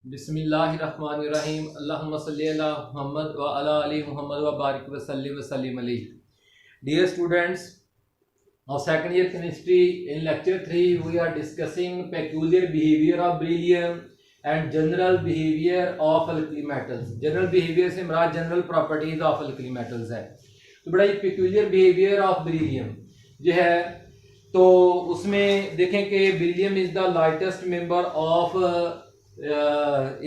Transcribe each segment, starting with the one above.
बिस्मिल्लाहिर्रहमानिर्रहीम अल्लाहुम्मा सल्ली अला मुहम्मद व अला आलि मुहम्मद व बारिक व सल्लिम अलैहि। Dear students of second year chemistry, in lecture 3 we are discussing peculiar behavior of beryllium and general behavior of alkali metals. General behavior से मुराद general properties of alkali metals है। तो बड़ा ही peculiar behavior of beryllium जो है, तो उसमें देखें कि beryllium is the lightest member of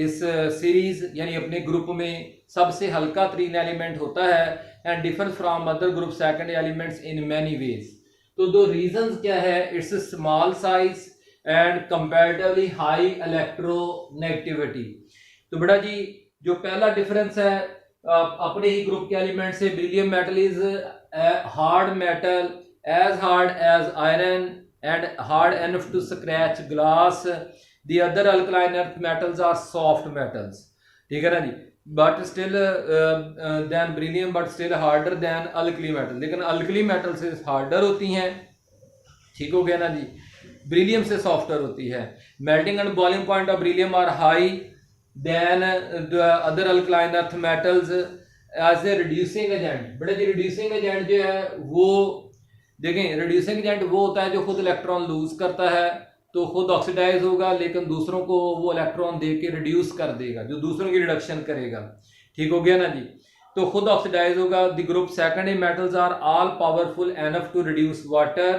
इस सीरीज यानी अपने ग्रुप में सबसे हल्का तरीन एलिमेंट होता है and differ from other group second elements in many ways. तो दो रीजंस क्या है, it's small size and comparatively high electronegativity. तो बेटा जी जो पहला डिफरेंस है अपने ही ग्रुप के एलिमेंट से, beryllium metal is hard metal as hard as iron and hard enough to scratch glass. The other alkaline earth metals are soft metals, ठीक है ना जी, but still than beryllium but still harder than alkali metal। लेकिन alkali metal से harder होती हैं, ठीक हो गया ना जी, beryllium से softer होती है। melting and boiling point of beryllium are high than the other alkaline earth metals as a reducing agent। बड़े जी reducing agent जो है वो देखें, reducing agent वो होता है जो खुद इलेक्ट्रॉन लूज करता है, तो खुद ऑक्सीडाइज होगा लेकिन दूसरों को वो इलेक्ट्रॉन दे के रिड्यूस कर देगा, जो दूसरों की रिडक्शन करेगा, ठीक हो गया ना जी, तो खुद ऑक्सीडाइज होगा। The group secondary metals are all powerful enough to reduce water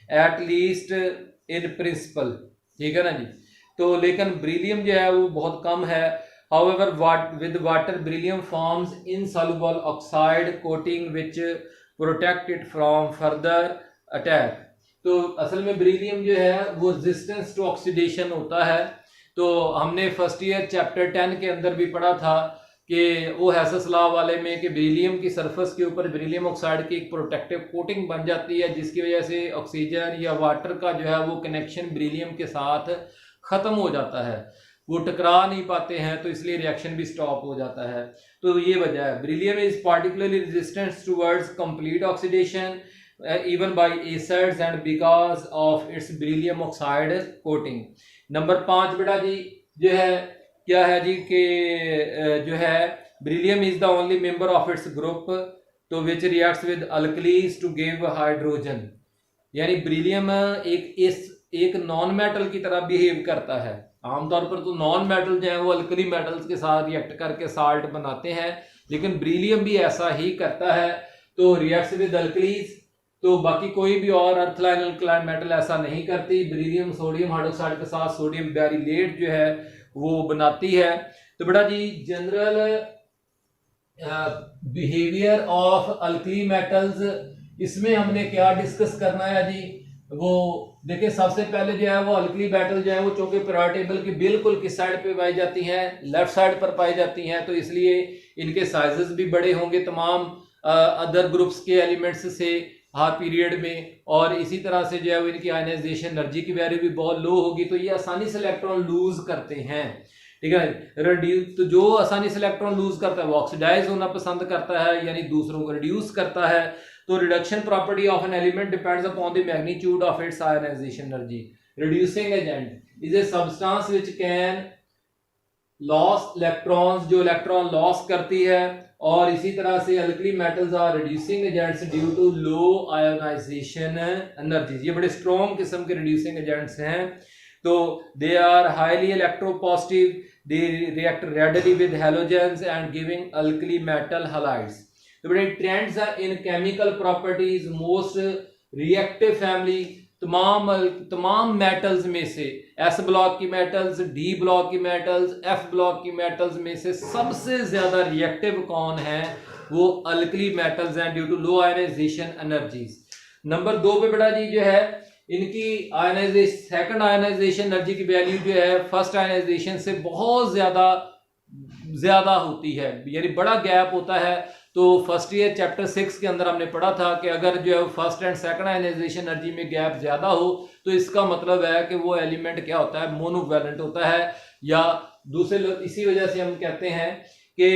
at least in principle, ठीक है ना जी। तो लेकिन बेरिलियम जो है वो बहुत कम है। However with water beryllium forms insoluble oxide coating which protect it from further attack. तो असल में बेरिलियम जो है वो रेजिस्टेंस टू ऑक्सीडेशन होता है। तो हमने फर्स्ट ईयर चैप्टर 10 के अंदर भी पढ़ा था कि वो हैसस लॉ वाले में कि बेरिलियम की सरफेस के ऊपर बेरिलियम ऑक्साइड की एक प्रोटेक्टिव कोटिंग बन जाती है, जिसकी वजह से ऑक्सीजन या वाटर का जो है वो कनेक्शन बेरिलियम के साथ ख़त्म हो जाता है, वो टकरा नहीं पाते हैं, तो इसलिए रिएक्शन भी स्टॉप हो जाता है। तो ये वजह है। Beryllium is particularly resistant towards complete oxidation even by acids and because of its beryllium oxide coating। Number 5 बेटा जी जो है क्या है जी कि जो है beryllium is the only member of its group तो which reacts with alkalis to give hydrogen। यानी beryllium एक नॉन मेटल की तरह बिहेव करता है। आमतौर पर तो नॉन मेटल जो है वो अल्कली मेटल्स के साथ रिएक्ट करके साल्ट बनाते हैं, लेकिन बेरिलियम भी ऐसा ही करता है। तो रिएक्ट्स विद अल्कलीज, तो बाकी कोई भी और अर्थलाइन अल्कलाइन मेटल ऐसा नहीं करती। बेरिलियम सोडियम हाइड्रोक्साइड के साथ सोडियम बेरिलेट जो है वो बनाती है। तो बेटा जी general behaviour of alkali metals, इसमें हमने क्या डिस्कस करना है जी, वो देखिए सबसे पहले जो है वो अल्कली मेटल जो है वो चूंकि पीरियोडिक टेबल की बिल्कुल किस साइड पे पाई जाती हैं, लेफ्ट साइड पर पाई जाती हैं, तो इसलिए इनके साइजेस भी बड़े होंगे तमाम अदर ग्रुप्स के एलिमेंट्स से हर पीरियड में, और इसी तरह से जो है वो इनकी आयनाइजेशन एनर्जी की वैल्यू भी बहुत लो होगी, तो ये आसानी से इलेक्ट्रॉन लूज करते हैं, ठीक है। रिड्यूस, तो जो आसानी से इलेक्ट्रॉन लूज करता है वो ऑक्सीडाइज होना पसंद करता है, यानी दूसरों को रिड्यूस करता है। तो reduction property of an element depends upon the magnitude of its ionisation energy. Reducing agent is a substance which can loss electrons, जो इलेक्ट्रॉन लॉस करती है, और इसी तरह से alkali metals are reducing agents due to low ionisation energies. ये बड़े strong किस्म के रिड्यूसिंग एजेंट्स हैं। तो they are highly electropositive, they react readily with halogens and giving alkali metal halides. तो बड़े ट्रेंड्स हैं in chemical properties, most reactive family तमाम मेटल्स में से एस ब्लॉक की मेटल्स, डी ब्लॉक की मेटल्स, एफ ब्लॉक की मेटल्स में से सबसे ज्यादा रिएक्टिव कौन है, वो अल्कली मेटल्स हैं due to low ionisation energies. Number 2 पे बेटा जी जो है इनकी आयनाइजेशन, सेकंड आयनाइजेशन एनर्जी की वैल्यू जो है फर्स्ट आयनाइजेशन से बहुत ज्यादा होती है, यानी बड़ा गैप होता है। तो फर्स्ट ईयर चैप्टर 6 के अंदर हमने पढ़ा था कि अगर जो है first and second ionisation energy में गैप ज्यादा हो तो इसका मतलब है कि वो एलिमेंट क्या होता है, मोनोवैलेंट होता है, या दूसरे इसी वजह से हम कहते हैं कि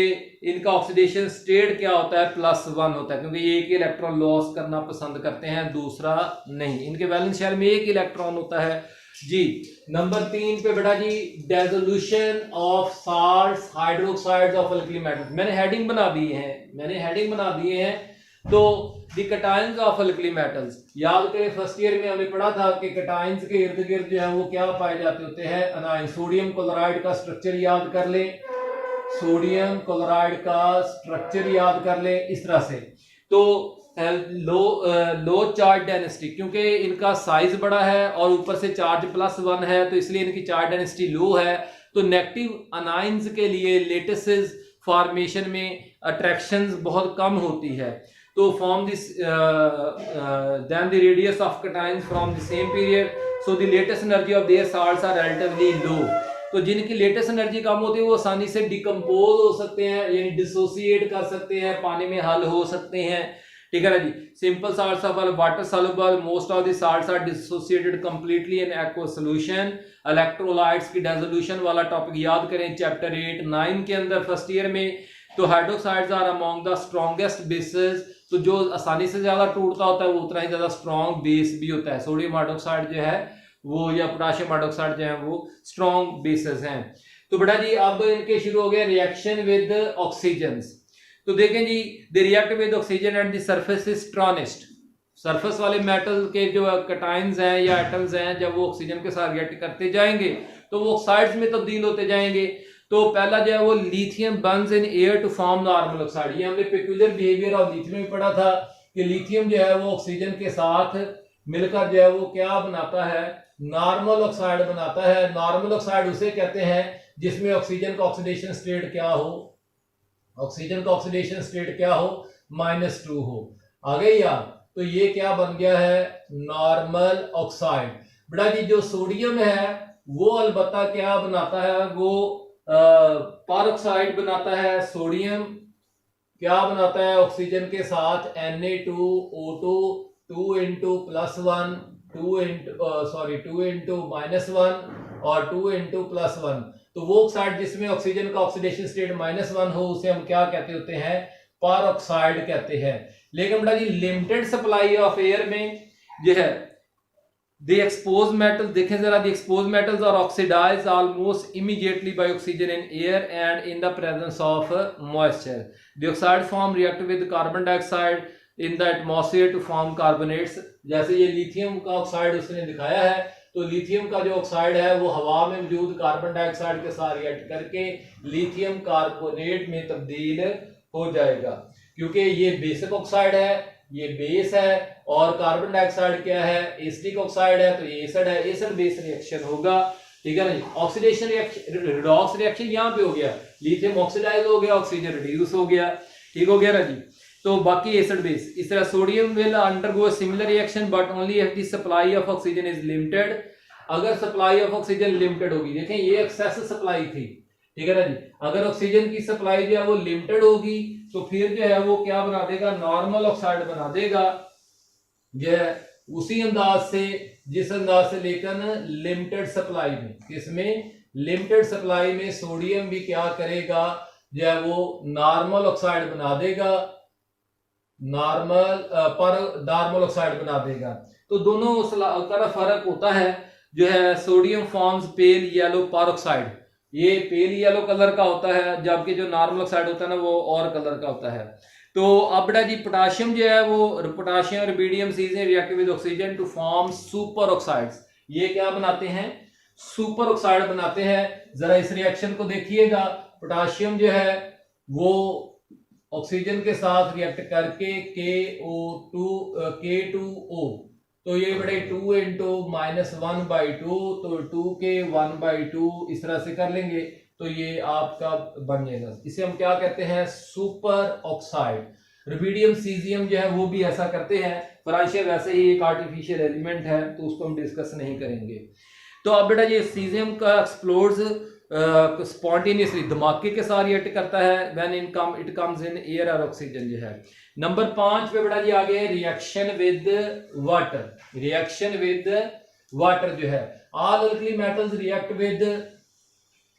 इनका ऑक्सीडेशन स्टेट क्या होता है, +1 होता है, क्योंकि ये एक इलेक्ट्रॉन लॉस करना पसंद करते हैं, दूसरा नहीं। इनके वैलेंस शेल में एक इलेक्ट्रॉन होता है, जी। नंबर 3 पे बेटा जी, dissolution of salts hydroxides of alkali metals. मैंने हेडिंग बना दिए हैं। तो the cations of alkali metals, याद करें फर्स्ट ईयर में हमने पढ़ा था कि कैटायंस के इर्द गिर्द जो है वो क्या पाए जाते होते हैं, अनायन। सोडियम क्लोराइड का स्ट्रक्चर याद कर लें, सोडियम क्लोराइड का स्ट्रक्चर याद कर लें इस तरह से। तो लो चार्ज डेंसिटी, क्योंकि इनका साइज बड़ा है और ऊपर से चार्ज +1 है, तो इसलिए इनकी चार्ज डेंसिटी लो है। तो नेगेटिव अनाइंस के लिए लेटिसेस फॉर्मेशन में अट्रैक्शंस बहुत कम होती है। तो from this then the radius of cations from the same period, so the lattice energy of their salts are relatively low. तो जिनकी लेटेस्ट एनर्जी कम होती है वो आसानी से डिकम्पोज हो सकते हैं, यानी डिसोसिएट कर सकते हैं, पानी में हल हो सकते हैं। ठीक है ना जी। Simple salts are water soluble, most of the salts are dissociated completely in aqueous solution. Electrolytes की डिसोल्यूशन वाला टॉपिक याद करें चैप्टर 8-9 के अंदर फर्स्ट ईयर में। तो hydroxides are among the strongest bases, तो जो आसानी से ज्यादा टूटता होता है वो उतना ही ज्यादा स्ट्रॉन्ग बेस भी होता है। सोडियम हाइड्रोक्साइड जो है वो, या पोटेशियम हाइड्रोक्साइड जो है वो स्ट्रॉन्ग बेसेस हैं। तो बेटा जी अब इनके शुरू हो गए रिएक्शन विद ऑक्सीजन्स। तो देखें जी, the react with oxygen at the surface is strongest. Surface वाले मेटल के जो कैटायंस हैं या एटम्स हैं, जब वो ऑक्सीजन के साथ रिएक्ट करते जाएंगे तो वो ऑक्साइड्स में तब्दील होते जाएंगे। तो पहला जो है वो lithium burns in air to form normal oxide. ये हमने पेक्यूलियर बिहेवियर ऑफ लिथियम में पढ़ा था कि लिथियम जो है वो ऑक्सीजन के साथ मिलकर जो है वो क्या बनाता है, नॉर्मल ऑक्साइड बनाता है। नॉर्मल ऑक्साइड उसे कहते हैं जिसमें ऑक्सीजन का ऑक्सीडेशन स्टेट क्या हो, ऑक्सीजन का ऑक्सीडेशन स्टेट क्या हो, -2 हो। आ गई याद? तो ये क्या बन गया है, नॉर्मल ऑक्साइड। बेटा जी जो सोडियम है वो अलबत्ता क्या बनाता है, वो परऑक्साइड बनाता है। सोडियम क्या बनाता है, ऑक्सीजन के साथ Na2O2 2 into +1 2 into -1 और 2 into +1। तो वो ऑक्साइड जिसमें ऑक्सीजन का ऑक्सीडेशन स्टेट -1 हो उसे हम क्या कहते होते हैं, परऑक्साइड कहते हैं। लेकिन बेटा जी लिमिटेड सप्लाई ऑफ एयर में जो है द एक्सपोज मेटल, देखें जरा, the expose metals are oxidised almost immediately by oxygen in air and in the presence of moisture. The oxide form react with carbon dioxide in the atmosphere to form carbonates. जैसे ये lithium का oxide उसने दिखाया है, तो lithium का जो oxide है वो हवा में मौजूद कार्बन डाइऑक्साइड के साथ रिएक्ट करके लिथियम कार्बोनेट में तब्दील हो जाएगा। क्योंकि ये बेसिक ऑक्साइड है, ये बेस है, और कार्बन डाइऑक्साइड क्या है, एसिटिक ऑक्साइड है, तो ये एसिड है, एसिड बेस रिएक्शन होगा। ठीक है ना। ऑक्सीडेशन रिएक्शन, रिडॉक्स रिएक्शन यहाँ पे हो गया, लिथियम ऑक्सीडाइज हो गया, ऑक्सीजन रिड्यूस हो गया। ठीक हो गया ना जी। तो बाकी एसिड बेस इस तरह sodium will undergo similar reaction but only if the supply of oxygen is limited. अगर सप्लाई ऑफ ऑक्सीजन लिमिटेड होगी, देखें ये एक्सेस सप्लाई थी, ठीक है ना जी। अगर ऑक्सीजन की सप्लाई जो है वो लिमिटेड होगी तो फिर जो है वो क्या बना देगा, नॉर्मल ऑक्साइड बना देगा, जो है उसी अंदाज से जिस अंदाज से लेकर लिमिटेड सप्लाई में, किसमें, लिमिटेड सप्लाई में सोडियम भी क्या करेगा, जो है वो नॉर्मल ऑक्साइड बना देगा, नॉर्मल ऑक्साइड बना देगा। तो दोनों का फर्क होता है, जो है sodium forms pale yellow peroxide, ये पेल येलो कलर का होता है, जबकि जो नॉर्मल ऑक्साइड होता है ना वो और कलर का होता है। तो अब बेटा जी पोटाशियम जो है वो, potassium rubidium caesium react with oxygen to form super oxides. ये क्या बनाते हैं, सुपर ऑक्साइड बनाते हैं। जरा इस रिएक्शन को देखिएगा, पोटाशियम जो है वो ऑक्सीजन के साथ रिएक्ट करके K2O, तो ये बड़े 2 into -1/2, तो 2 के 1/2 इस तरह से कर लेंगे तो ये आपका बन जाएगा। इसे हम क्या कहते हैं, सुपर ऑक्साइड। रुबिडियम सीजियम जो है वो भी ऐसा करते हैं। फ्रांशिया वैसे ही एक आर्टिफिशियल एलिमेंट है तो उसको हम डिस्कस नहीं करेंगे। तो अब बेटा ये सीजियम का एक्सप्लोर्स स्पॉन्टेनियसली धमाके के साथ रिएक्ट करता है when it comes in air और ऑक्सीजन जो है। नंबर 5 पे बेटा जी आ गए reaction with water. Reaction with water जो है, all alkali metals react with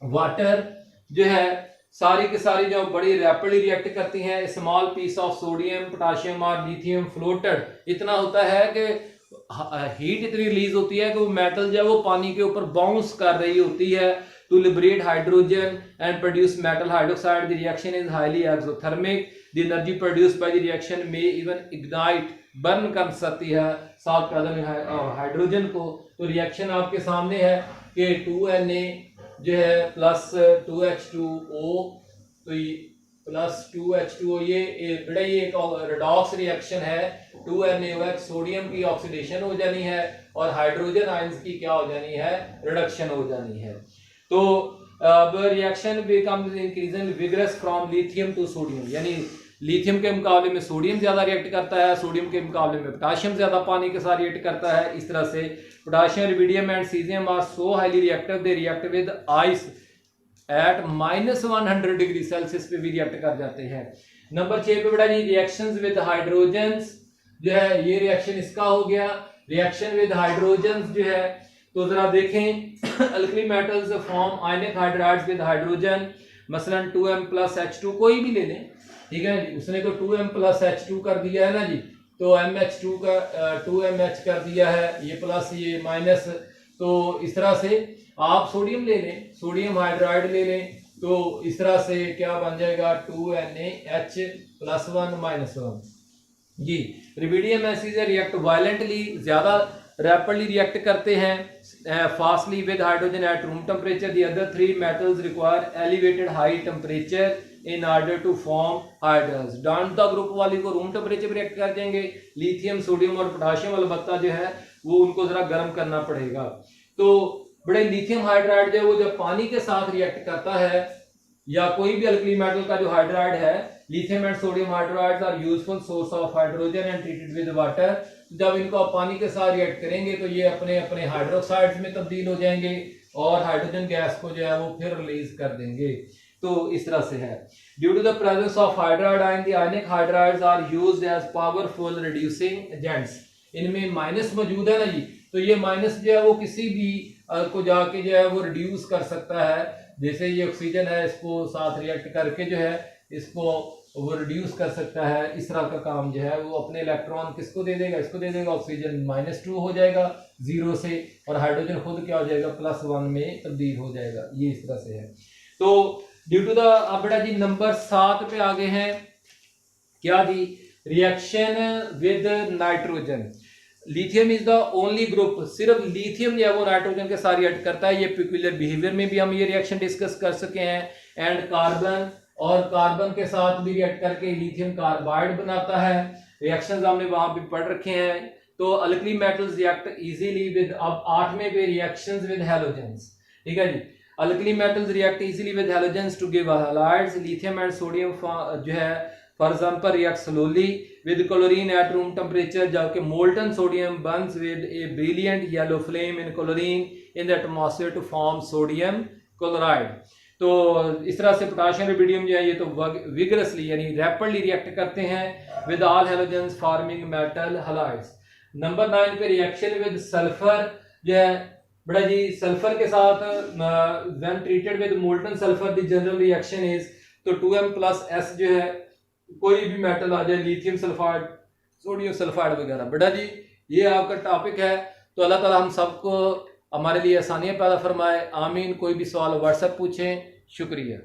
water, जो है सारी की सारी जो बड़ी रैपिडली रिएक्ट करती हैं। Small piece of sodium, potassium और लिथियम फ्लोटेड, इतना होता है कि हीट इतनी रिलीज होती है कि वो मेटल जो है वो पानी के ऊपर बाउंस कर रही होती है to liberate hydrogen and produce metal hydroxide. The reaction is highly exothermic. The energy produced by the reaction may even ignite, burn कर सकती है सात कार्बन हाइड्रोजन को। तो रिएक्शन आपके सामने है कि 2Na जो है प्लस 2H2O, तो प्लस 2H2O, ये बड़ा ही एक रेडॉक्स रिएक्शन है। 2NaOH सोडियम की ऑक्सीडेशन हो जानी है और हाइड्रोजन आयंस की क्या हो जानी है, रिडक्शन हो जानी है। तो अब reaction becomes increasing vigorous from lithium to sodium, यानी लिथियम के मुकाबले में सोडियम ज्यादा रिएक्ट करता है, सोडियम के मुकाबले में पोटाशियम ज्यादा पानी के साथ रिएक्ट करता है। इस तरह से potassium, rubidium and caesium are so highly reactive, they react with ice at -100 degree Celsius पे भी रिएक्ट कर जाते हैं। नंबर 6 पे बेटा जी रिएक्शंस विद हाइड्रोजन्स जो है, ये रिएक्शन इसका हो गया। रिएक्शन विद हाइड्रोजन्स जो है, तो जरा देखें alkali metals form ionic hydrides with hydrogen, मसलन 2M+H2 कोई भी ले लें, ठीक है जी। उसने तो 2M+H2 कर दिया है ना जी, तो MH2 का 2MH कर दिया है, ये प्लस ये माइनस। तो इस तरह से आप सोडियम ले लें, सोडियम हाइड्राइड ले लें, तो इस तरह से क्या बन जाएगा 2Na+1 जी। रुबिडियम एसिड रिएक्ट वायलेंटली, ज्यादा रैपिडली रिएक्ट करते हैं fastly with hydrogen at room temperature. The other 3 metals require elevated high temperature in order to form hydrides. डांडा ग्रुप वाली को रूम टेम्परेचर पर रिएक्ट कर देंगे, लिथियम, सोडियम और पोटाशियम अलबत्ता जो है वो उनको जरा गर्म करना पड़ेगा। तो बड़े लिथियम हाइड्राइड जो है वो जब पानी के साथ रिएक्ट करता है, या कोई भी अल्कली मेटल का जो हाइड्राइड है, lithium and sodium hydrides are useful source of hydrogen and treated with water. जब इनको आप पानी के साथ रिएक्ट करेंगे तो ये अपने अपने हाइड्रोक्साइड्स में तब्दील हो जाएंगे और हाइड्रोजन गैस को जो है वो फिर रिलीज कर देंगे। तो इस तरह से है। Due to the presence of hydride ion, the ionic hydrides are used as powerful reducing agents. इनमें माइनस मौजूद है ना जी, तो ये माइनस जो है वो किसी भी को जाके जो है वो रिड्यूस कर सकता है। जैसे ये ऑक्सीजन है, इसको साथ रिएक्ट करके जो है इसको वो रिड्यूस कर सकता है। इस तरह का काम जो है वो अपने इलेक्ट्रॉन किसको दे देगा, इसको दे देगा। ऑक्सीजन -2 हो जाएगा 0 से, और हाइड्रोजन खुद क्या हो जाएगा +1 में तब्दील हो जाएगा। ये इस तरह से है। तो ड्यू टू द, अब बेटा जी नंबर 7 पे आगे हैं क्या जी, reaction with nitrogen. Lithium is the only group, सिर्फ लिथियम जो है वो नाइट्रोजन के साथ रिएक्ट करता है। ये पिक्यूलर बिहेवियर में भी हम ये रिएक्शन डिस्कस कर सके हैं। एंड कार्बन, और कार्बन के साथ भी रिएक्ट करके लिथियम कार्बाइड बनाता है। रिएक्शंस हमने वहां भी पढ़ रखे हैं। तो alkali metals react easily with, अब 8वें पे रिएक्शंस विद हैलोजेंस, ठीक है जी। Alkali metals react easily with halogens to give halides. Lithium and sodium जो है for example react slowly with chlorine at room temperature, जबकि molten sodium burns with a brilliant yellow flame in chlorine in the atmosphere to form sodium chloride. तो इस तरह से potassium, rubidium जो है ये तो विगरसली यानी रैपिडली रिएक्ट करते हैं with all halogens forming metal halides. Number 9 पे रिएक्शन विद सल्फर जो है बड़ा जी, सल्फर के साथ when treated with molten sulphur the general reaction is, तो 2M+S जो है कोई भी मेटल आ जाए, लिथियम सल्फाइड, सोडियम सल्फाइड वगैरह। बेटा जी ये आपका टॉपिक है। तो अल्लाह ताला हम सबको हमारे लिए आसानियाँ पैदा फरमाए, आमीन। कोई भी सवाल व्हाट्सएप पूछें। शुक्रिया।